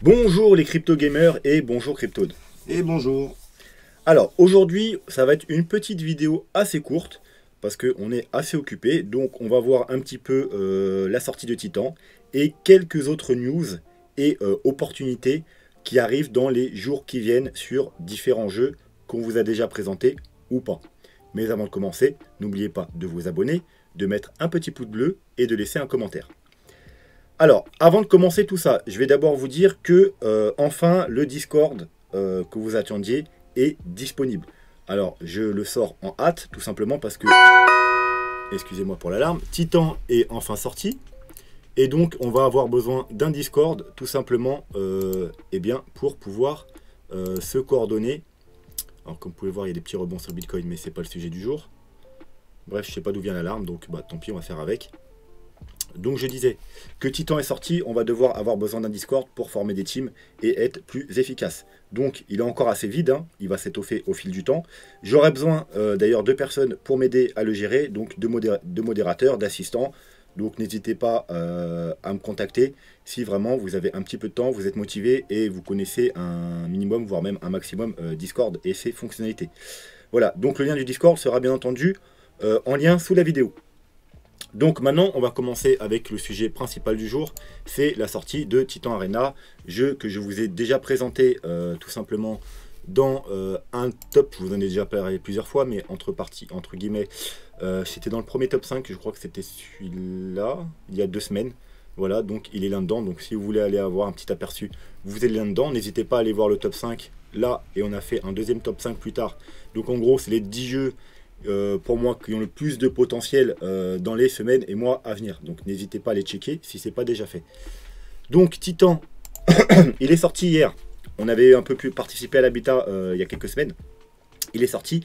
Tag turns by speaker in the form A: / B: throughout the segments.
A: Bonjour les crypto gamers et bonjour Cryptode.
B: Et bonjour.
A: Alors aujourd'hui ça va être une petite vidéo assez courte parce qu'on est assez occupé, donc on va voir un petit peu la sortie de Titan et quelques autres news et opportunités qui arrivent dans les jours qui viennent sur différents jeux qu'on vous a déjà présentés ou pas. Mais avant de commencer, n'oubliez pas de vous abonner, de mettre un petit pouce bleu et de laisser un commentaire. Alors, avant de commencer tout ça, je vais d'abord vous dire que enfin le Discord que vous attendiez est disponible. Alors, je le sors en hâte, tout simplement parce que, excusez-moi pour l'alarme, Titan est enfin sorti. Et donc, on va avoir besoin d'un Discord, tout simplement, eh bien, pour pouvoir se coordonner. Alors, comme vous pouvez voir, il y a des petits rebonds sur Bitcoin, mais c'est pas le sujet du jour. Bref, je sais pas d'où vient l'alarme, donc bah, tant pis, on va faire avec. Donc je disais que Titan est sorti, on va devoir avoir besoin d'un Discord pour former des teams et être plus efficace. Donc il est encore assez vide, hein, il va s'étoffer au fil du temps. J'aurai besoin d'ailleurs de personnes pour m'aider à le gérer, donc de modérateurs, d'assistants. Donc n'hésitez pas à me contacter si vraiment vous avez un petit peu de temps, vous êtes motivé et vous connaissez un minimum, voire même un maximum Discord et ses fonctionnalités. Voilà, donc le lien du Discord sera bien entendu en lien sous la vidéo. Donc maintenant, on va commencer avec le sujet principal du jour, c'est la sortie de Titan Arena, jeu que je vous ai déjà présenté tout simplement dans un top, je vous en ai déjà parlé plusieurs fois, mais entre guillemets, c'était dans le premier top 5, je crois que c'était celui-là, il y a 2 semaines. Voilà, donc il est là-dedans, donc si vous voulez aller avoir un petit aperçu, vous êtes là-dedans, n'hésitez pas à aller voir le top 5 là, et on a fait un deuxième top 5 plus tard. Donc en gros, c'est les 10 jeux pour moi qui ont le plus de potentiel dans les semaines et mois à venir. Donc n'hésitez pas à les checker si ce n'est pas déjà fait. Donc Titan, il est sorti hier. On avait un peu pu participer à l'habitat il y a quelques semaines. Il est sorti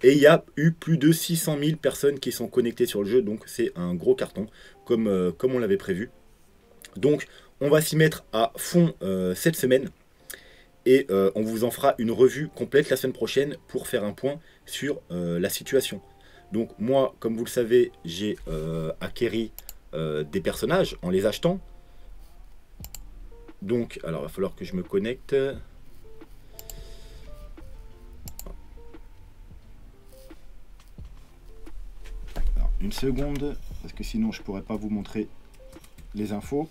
A: et il y a eu plus de 600 000 personnes qui sont connectées sur le jeu. Donc c'est un gros carton comme on l'avait prévu. Donc on va s'y mettre à fond cette semaine. Et on vous en fera une revue complète la semaine prochaine pour faire un point sur la situation. Donc moi, comme vous le savez, j'ai acquéri des personnages en les achetant. Donc, alors il va falloir que je me connecte. Alors, une seconde, parce que sinon je pourrais pas vous montrer les infos.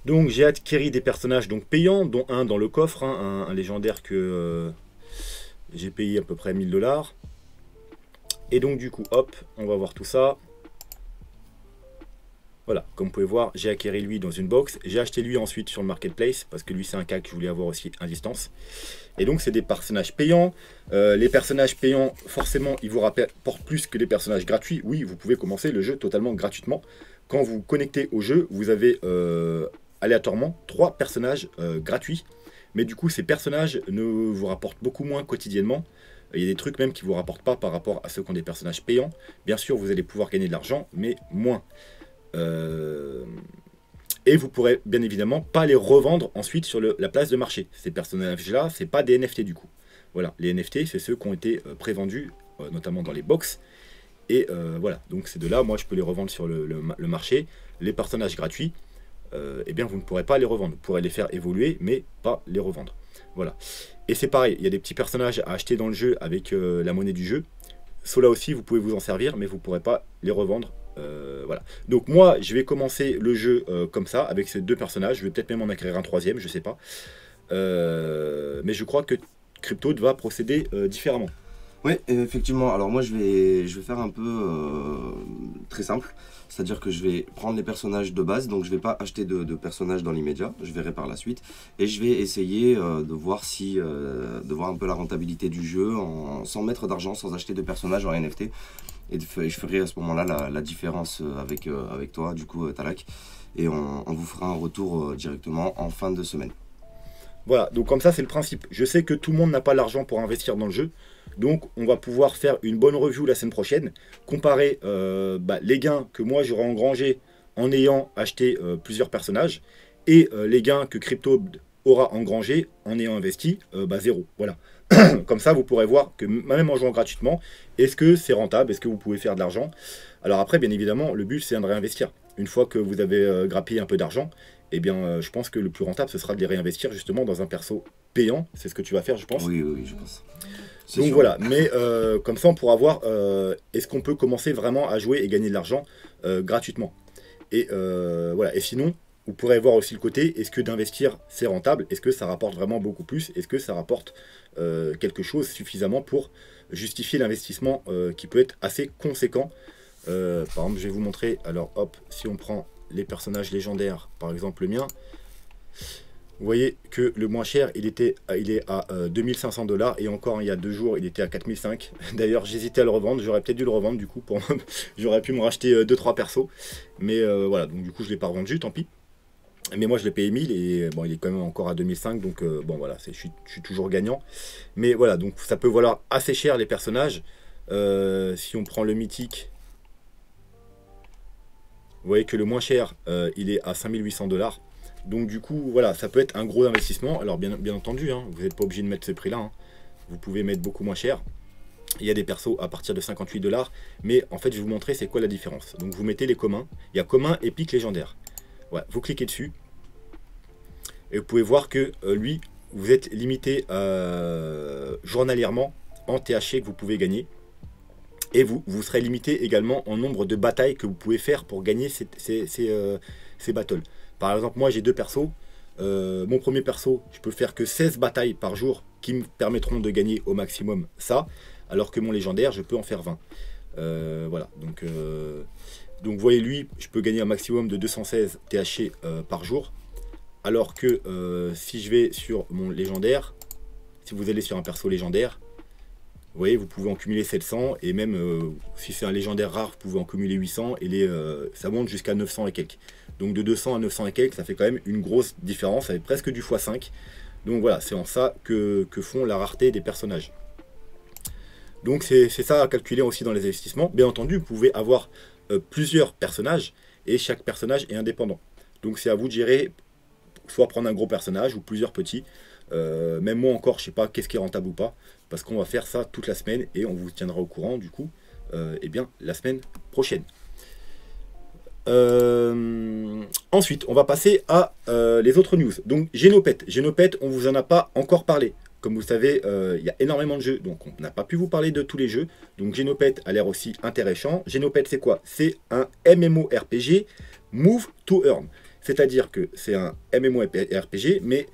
A: Donc j'ai acquéri des personnages donc payants, dont un dans le coffre, hein, un légendaire que j'ai payé à peu près 1000 $. Et donc du coup, hop, on va voir tout ça. Voilà, comme vous pouvez voir, j'ai acquéri lui dans une box. J'ai acheté lui ensuite sur le marketplace, parce que lui c'est un cas que je voulais avoir aussi à distance. Et donc c'est des personnages payants. Les personnages payants, forcément, ils vous rapportent plus que les personnages gratuits. Oui, vous pouvez commencer le jeu totalement gratuitement. Quand vous connectez au jeu, vous avez aléatoirement 3 personnages gratuits. Mais du coup, ces personnages ne vous rapportent beaucoup moins quotidiennement. Il y a des trucs même qui ne vous rapportent pas par rapport à ceux qui ont des personnages payants. Bien sûr, vous allez pouvoir gagner de l'argent, mais moins. Et vous pourrez bien évidemment pas les revendre ensuite sur la place de marché. Ces personnages-là, c'est pas des NFT du coup. Voilà, les NFT, c'est ceux qui ont été prévendus, notamment dans les box. Et voilà, donc c'est de là, moi je peux les revendre sur le marché. Les personnages gratuits, eh bien vous ne pourrez pas les revendre. Vous pourrez les faire évoluer, mais pas les revendre. Voilà. Et c'est pareil, il y a des petits personnages à acheter dans le jeu avec la monnaie du jeu. Ceux-là aussi, vous pouvez vous en servir, mais vous ne pourrez pas les revendre. Voilà. Donc moi, je vais commencer le jeu comme ça, avec ces 2 personnages. Je vais peut-être même en acquérir un 3e, je sais pas. Mais je crois que Crypto va procéder différemment.
B: Oui, effectivement. Alors moi, je vais faire un peu très simple. C'est-à-dire que je vais prendre les personnages de base. Donc je vais pas acheter de personnages dans l'immédiat. Je verrai par la suite. Et je vais essayer de voir de voir un peu la rentabilité du jeu sans mettre d'argent, sans acheter de personnages en NFT. Et je ferai à ce moment-là la différence avec toi, du coup, Talak. Et on vous fera un retour directement en fin de semaine.
A: Voilà, donc comme ça c'est le principe. Je sais que tout le monde n'a pas l'argent pour investir dans le jeu. Donc on va pouvoir faire une bonne review la semaine prochaine. Comparer les gains que moi j'aurais engrangés en ayant acheté plusieurs personnages. Et les gains que Crypto aura engrangés en ayant investi, zéro. Voilà. Comme ça vous pourrez voir que même en jouant gratuitement, est-ce que c'est rentable, est-ce que vous pouvez faire de l'argent. Alors après bien évidemment le but c'est de réinvestir. une fois que vous avez grappillé un peu d'argent, eh bien, je pense que le plus rentable, ce sera de les réinvestir justement dans un perso payant. C'est ce que tu vas faire, je pense.
B: Oui, oui, je pense.
A: Donc voilà, mais comme ça, on pourra voir est-ce qu'on peut commencer vraiment à jouer et gagner de l'argent gratuitement. Et voilà. Et sinon, vous pourrez voir aussi le côté, est-ce que d'investir, c'est rentable? Est-ce que ça rapporte vraiment beaucoup plus? Est-ce que ça rapporte quelque chose suffisamment pour justifier l'investissement qui peut être assez conséquent? Par exemple, je vais vous montrer. Alors, hop, si on prend les personnages légendaires, par exemple le mien, vous voyez que le moins cher, il est à 2500 $, et encore il y a 2 jours, il était à 4005. D'ailleurs, j'hésitais à le revendre, j'aurais peut-être dû le revendre du coup, j'aurais pu me racheter 2-3 persos, mais voilà, donc du coup je ne l'ai pas revendu, tant pis. Mais moi je l'ai payé 1000 et bon, il est quand même encore à 2005, donc bon voilà, je suis toujours gagnant. Mais voilà, donc ça peut valoir assez cher les personnages. Si on prend le mythique, vous voyez que le moins cher, il est à 5800 $. Donc du coup, voilà, ça peut être un gros investissement. Alors bien entendu, hein, vous n'êtes pas obligé de mettre ce prix-là. Hein. Vous pouvez mettre beaucoup moins cher. Il y a des persos à partir de 58 $. Mais en fait, je vais vous montrer c'est quoi la différence. Donc vous mettez les communs. Il y a commun, épique, légendaire. Voilà, vous cliquez dessus. Et vous pouvez voir que lui, vous êtes limité journalièrement en THC que vous pouvez gagner. Et vous serez limité également en nombre de batailles que vous pouvez faire pour gagner ces battles. Par exemple, moi j'ai 2 persos. Mon premier perso, je peux faire que 16 batailles par jour qui me permettront de gagner au maximum ça. Alors que mon légendaire, je peux en faire 20. Voilà, donc vous voyez lui, je peux gagner un maximum de 216 THC par jour. Alors que si je vais sur mon légendaire, si vous allez sur un perso légendaire, vous voyez, vous pouvez en cumuler 700 et même si c'est un légendaire rare, vous pouvez en cumuler 800 et ça monte jusqu'à 900 et quelques. Donc de 200 à 900 et quelques, ça fait quand même une grosse différence, ça fait presque du x5. Donc voilà, c'est en ça que font la rareté des personnages. Donc c'est ça à calculer aussi dans les investissements. Bien entendu, vous pouvez avoir plusieurs personnages et chaque personnage est indépendant. Donc c'est à vous de gérer, soit prendre un gros personnage ou plusieurs petits. Même moi encore, je sais pas qu'est-ce qui est rentable ou pas, parce qu'on va faire ça toute la semaine et on vous tiendra au courant du coup, eh bien la semaine prochaine. Ensuite, on va passer à les autres news. Donc Génopet, on vous en a pas encore parlé. Comme vous le savez, il y a énormément de jeux, donc on n'a pas pu vous parler de tous les jeux. Donc Génopet a l'air aussi intéressant. Génopet, c'est quoi? C'est un MMORPG Move to Earn. C'est-à-dire que c'est un MMORPG, mais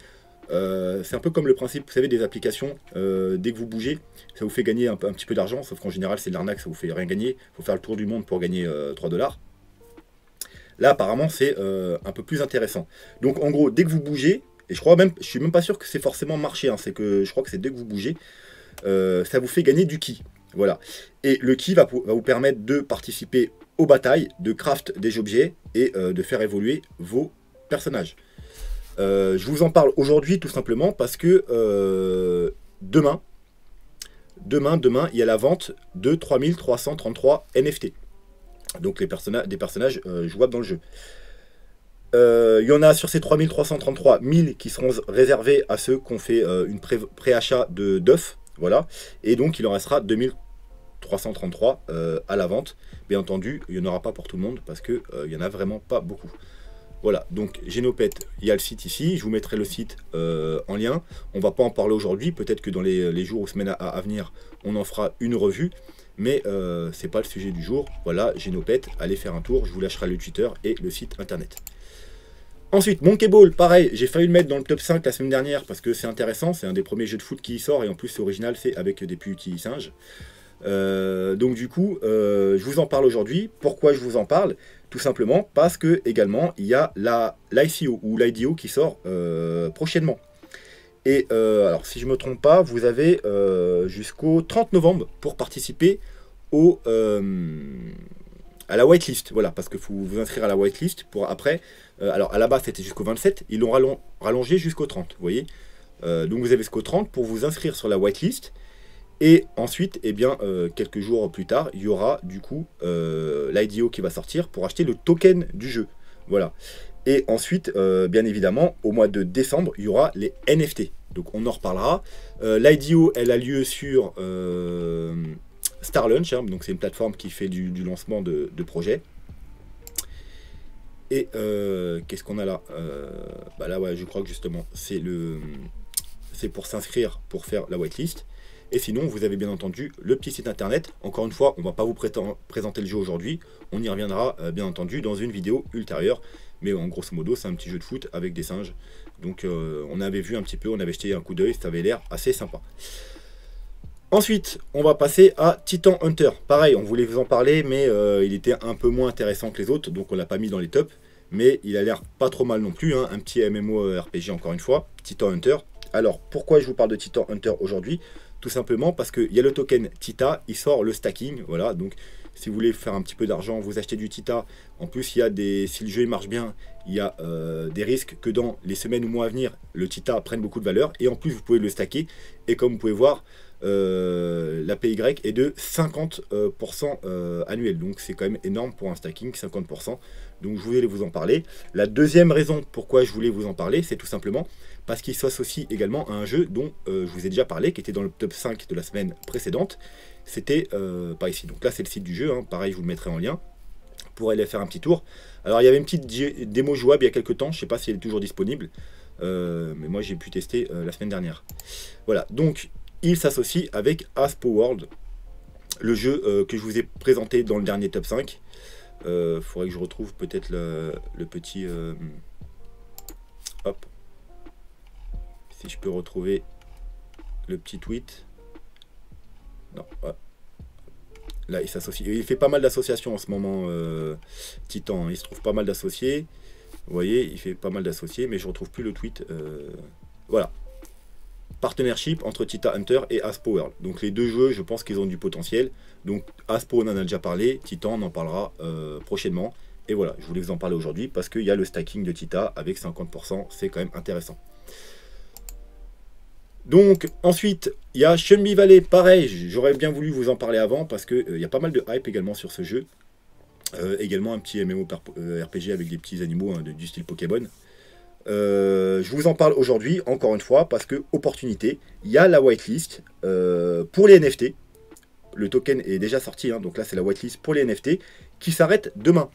A: c'est un peu comme le principe, vous savez, des applications. Dès que vous bougez, ça vous fait gagner un petit peu d'argent, sauf qu'en général, c'est de l'arnaque, ça vous fait rien gagner. Il faut faire le tour du monde pour gagner 3 $. Là, apparemment, c'est un peu plus intéressant. Donc, en gros, dès que vous bougez, et je suis même pas sûr que c'est forcément marché, hein, c'est que je crois que c'est dès que vous bougez, ça vous fait gagner du ki. Voilà. Et le ki va vous permettre de participer aux batailles, de craft des objets et de faire évoluer vos personnages. Je vous en parle aujourd'hui tout simplement parce que demain, il y a la vente de 3333 NFT. Donc des personnages jouables dans le jeu. Il y en a sur ces 3333, 1000 qui seront réservés à ceux qui ont fait une préachat d'œufs. Voilà. Et donc il en restera 2333 à la vente. Bien entendu, il n'y en aura pas pour tout le monde parce qu'il n'y en a vraiment pas beaucoup. Voilà, donc Génopet, il y a le site ici, je vous mettrai le site en lien. On ne va pas en parler aujourd'hui, peut-être que dans les jours ou semaines à venir, on en fera une revue. Mais c'est pas le sujet du jour. Voilà, Génopet, allez faire un tour, je vous lâcherai le Twitter et le site internet. Ensuite, Monkey Ball, pareil, j'ai failli le mettre dans le top 5 la semaine dernière parce que c'est intéressant, c'est un des premiers jeux de foot qui y sort et en plus c'est original, c'est avec des petits singes. Donc du coup, je vous en parle aujourd'hui. Pourquoi je vous en parle? Tout simplement parce que également il y a l'ICO ou l'IDO qui sort prochainement. Et alors si je me trompe pas, vous avez jusqu'au 30 novembre pour participer à la whitelist. Voilà, parce qu'il faut vous inscrire à la whitelist pour après. Alors à la base c'était jusqu'au 27, ils l'ont rallongé jusqu'au 30, vous voyez. Donc vous avez jusqu'au 30 pour vous inscrire sur la whitelist. Et ensuite, eh bien, quelques jours plus tard, il y aura du coup l'IDO qui va sortir pour acheter le token du jeu. Voilà. Et ensuite, bien évidemment, au mois de décembre, il y aura les NFT. Donc on en reparlera. L'IDO, elle a lieu sur Starlaunch, hein, donc c'est une plateforme qui fait du lancement de projets. Et qu'est-ce qu'on a là? Bah là, ouais, je crois que justement, c'est pour s'inscrire pour faire la whitelist. Et sinon, vous avez bien entendu le petit site internet. Encore une fois, on ne va pas vous présenter le jeu aujourd'hui. On y reviendra bien entendu dans une vidéo ultérieure. Mais en grosso modo, c'est un petit jeu de foot avec des singes. Donc on avait vu un petit peu, on avait jeté un coup d'œil, ça avait l'air assez sympa. Ensuite, on va passer à Titan Hunter. Pareil, on voulait vous en parler, mais il était un peu moins intéressant que les autres, donc on l'a pas mis dans les tops. Mais il a l'air pas trop mal non plus, hein. Un petit MMORPG encore une fois, Titan Hunter. Alors, pourquoi je vous parle de Titan Hunter aujourd'hui? Tout simplement parce qu'il y a le token Tita, il sort le stacking, voilà, donc si vous voulez faire un petit peu d'argent, vous achetez du Tita. En plus, il y a si le jeu il marche bien, il y a des risques que dans les semaines ou mois à venir, le Tita prenne beaucoup de valeur. Et en plus, vous pouvez le stacker. Et comme vous pouvez voir, la PY est de 50% annuel. Donc c'est quand même énorme pour un stacking, 50%. Donc je voulais vous en parler. La deuxième raison pourquoi je voulais vous en parler, c'est tout simplement parce qu'il s'associe également à un jeu dont je vous ai déjà parlé, qui était dans le top 5 de la semaine précédente. C'était par ici. Donc là c'est le site du jeu, hein. Pareil, je vous le mettrai en lien pour aller faire un petit tour. Alors il y avait une petite démo jouable il y a quelques temps, je ne sais pas si elle est toujours disponible, mais moi j'ai pu tester la semaine dernière. Voilà, donc il s'associe avec Aspo-World, le jeu que je vous ai présenté dans le dernier top 5. Faudrait que je retrouve peut-être le petit... hop. Si je peux retrouver le petit tweet. Non, ouais. Là, il s'associe. Il fait pas mal d'associations en ce moment, Titan. Il se trouve pas mal d'associés. Vous voyez, il fait pas mal d'associés, mais je retrouve plus le tweet. Voilà. Partnership entre Titan Hunter et Aspo World. Donc les deux jeux, je pense qu'ils ont du potentiel. Donc Aspo, on en a déjà parlé. Titan, on en parlera prochainement. Et voilà, je voulais vous en parler aujourd'hui parce qu'il y a le stacking de Titan avec 50%. C'est quand même intéressant. Donc ensuite, il y a Shunbi Valley. Pareil, j'aurais bien voulu vous en parler avant parce qu'il y a pas mal de hype également sur ce jeu. Également un petit MMORPG avec des petits animaux, hein, du style Pokémon. Je vous en parle aujourd'hui, encore une fois, parce que, opportunité, il y a la whitelist pour les NFT. Le token est déjà sorti, hein, donc là c'est la whitelist pour les NFT, qui s'arrête demain.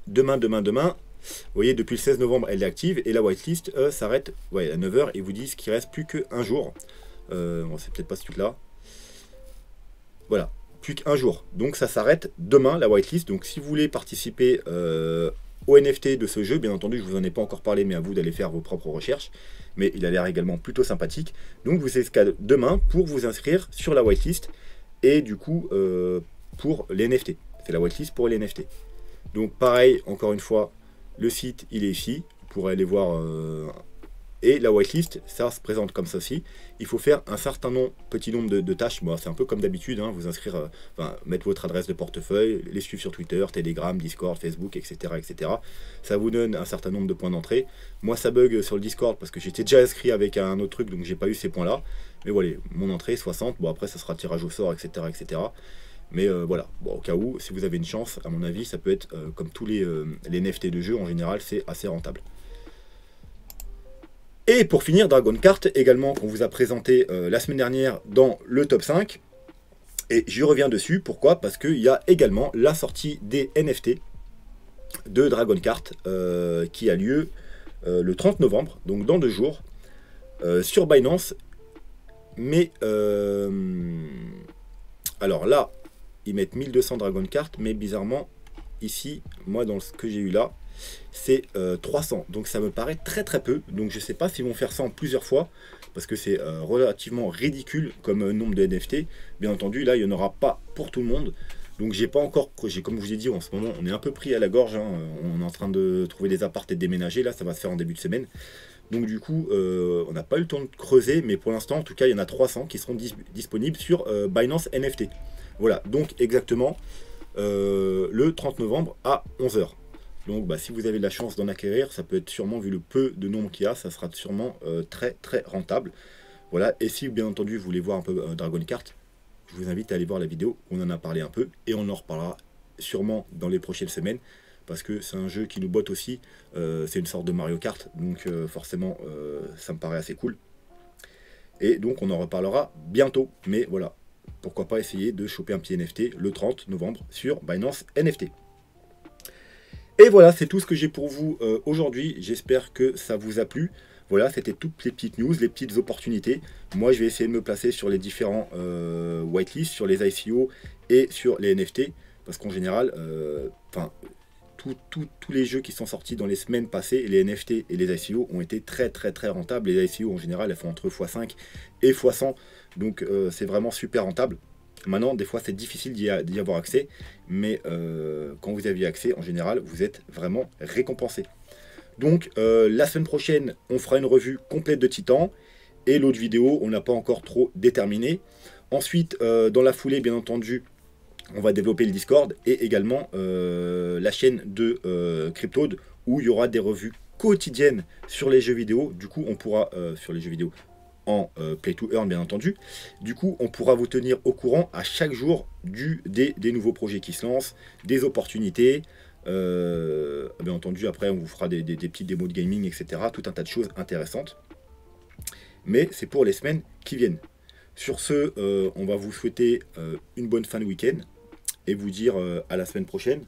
A: Demain. Vous voyez, depuis le 16 novembre, elle est active, et la whitelist s'arrête à 9 h, et vous disent qu'il reste plus qu'un jour. Bon, c'est peut-être pas ce truc-là. Voilà, plus qu'un jour. Donc ça s'arrête demain, la whitelist. Donc si vous voulez participer au NFT de ce jeu, bien entendu, je vous en ai pas encore parlé, mais à vous d'aller faire vos propres recherches. Mais il a l'air également plutôt sympathique. Donc vous escalez demain pour vous inscrire sur la whitelist. Et du coup, pour les NFT. C'est la whitelist pour les NFT. Donc pareil, encore une fois, le site, il est ici. Vous pourrez aller voir... et la whitelist, ça se présente comme ceci. Il faut faire un certain petit nombre de tâches. Bon, c'est un peu comme d'habitude, hein, vous inscrire, mettre votre adresse de portefeuille, les suivre sur Twitter, Telegram, Discord, Facebook, etc., etc. Ça vous donne un certain nombre de points d'entrée. Moi, ça bug sur le Discord parce que j'étais déjà inscrit avec un autre truc, donc j'ai pas eu ces points-là. Mais voilà, mon entrée 60. Bon, après, ça sera tirage au sort, etc., etc. Mais voilà, bon, au cas où, si vous avez une chance, à mon avis, ça peut être comme tous les NFT de jeu, en général, c'est assez rentable. Et pour finir, Dragon Kart, également, qu'on vous a présenté la semaine dernière dans le top 5. Et j'y reviens dessus. Pourquoi? Parce qu'il y a également la sortie des NFT de Dragon Kart qui a lieu le 30 novembre, donc dans 2 jours, sur Binance. Mais, alors là, ils mettent 1200 Dragon Kart, mais bizarrement, ici, moi, dans ce que j'ai eu là, c'est 300, donc ça me paraît très très peu. Donc je sais pas s'ils vont faire ça en plusieurs fois parce que c'est relativement ridicule comme nombre de NFT. Bien entendu, là il n'y en aura pas pour tout le monde, donc j'ai pas encore, comme je vous ai dit, en ce moment on est un peu pris à la gorge, hein. On est en train de trouver des apparts et de déménager. Là ça va se faire en début de semaine, donc du coup on n'a pas eu le temps de creuser, mais pour l'instant en tout cas il y en a 300 qui seront disponibles sur Binance NFT. Voilà, donc exactement le 30 novembre à 11 h. Donc bah, si vous avez de la chance d'en acquérir, ça peut être sûrement, vu le peu de nombre qu'il y a, ça sera sûrement très très rentable. Voilà, et si bien entendu vous voulez voir un peu Dragon Kart, je vous invite à aller voir la vidéo, on en a parlé un peu, et on en reparlera sûrement dans les prochaines semaines, parce que c'est un jeu qui nous botte aussi, c'est une sorte de Mario Kart, donc forcément ça me paraît assez cool. Et donc on en reparlera bientôt, mais voilà, pourquoi pas essayer de choper un petit NFT le 30 novembre sur Binance NFT. Et voilà, c'est tout ce que j'ai pour vous aujourd'hui. J'espère que ça vous a plu. Voilà, c'était toutes les petites news, les petites opportunités. Moi, je vais essayer de me placer sur les différents whitelists, sur les ICO et sur les NFT. Parce qu'en général, tous les jeux qui sont sortis dans les semaines passées, les NFT et les ICO ont été très rentables. Les ICO en général, elles font entre x5 et x100. Donc c'est vraiment super rentable. Maintenant, des fois, c'est difficile d'y avoir accès, mais quand vous y avez accès, en général, vous êtes vraiment récompensé. Donc, la semaine prochaine, on fera une revue complète de Titan, et l'autre vidéo, on n'a pas encore trop déterminé. Ensuite, dans la foulée, bien entendu, on va développer le Discord, et également la chaîne de Cryptode, où il y aura des revues quotidiennes sur les jeux vidéo. Du coup, on pourra, sur les jeux vidéo, en Play to Earn bien entendu. Du coup, on pourra vous tenir au courant à chaque jour des nouveaux projets qui se lancent, des opportunités. Bien entendu, après, on vous fera des petites démos de gaming, etc. Tout un tas de choses intéressantes. Mais c'est pour les semaines qui viennent. Sur ce, on va vous souhaiter une bonne fin de week-end et vous dire à la semaine prochaine.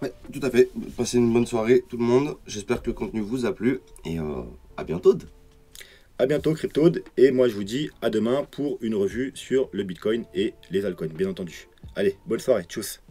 B: Ouais, tout à fait. Passez une bonne soirée tout le monde. J'espère que le contenu vous a plu et à bientôt.
A: A bientôt Cryptode, et moi je vous dis à demain pour une revue sur le Bitcoin et les altcoins, bien entendu. Allez, bonne soirée, tchuss.